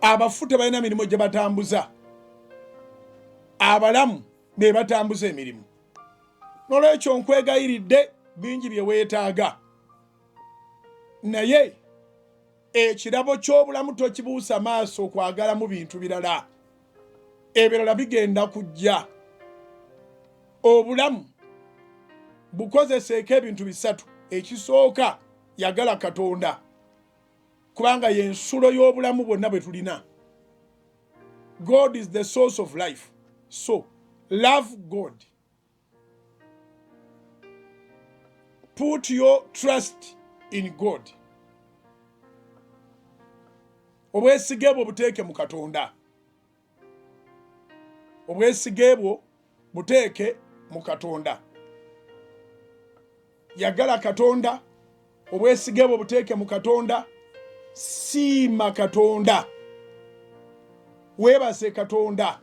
abafu tebalina mirimu gye batambuza, abalamu be batambuza emirimu. Nolwekyo nkwegayiridde bingi bye weetaaga, naye ekirabo ky'obulamu tokibuusa maaso kwagalamu bintu birala. Ebirala bigenda kujja. Obulamu bukozeseeko ebintu bisatu. Ekisooka yagala Katonda, kubanga y'ensulo y'obulamu bwonna bwe tulina. God is the source of life. So, love God. Put your trust in God. Obwesige bwo buteeke mu Katonda. Obwesige bwo buteeke mu Katonda. Yagala Katonda, obwesige bwo buteeke mu Katonda, siima Katonda, weebase Katonda.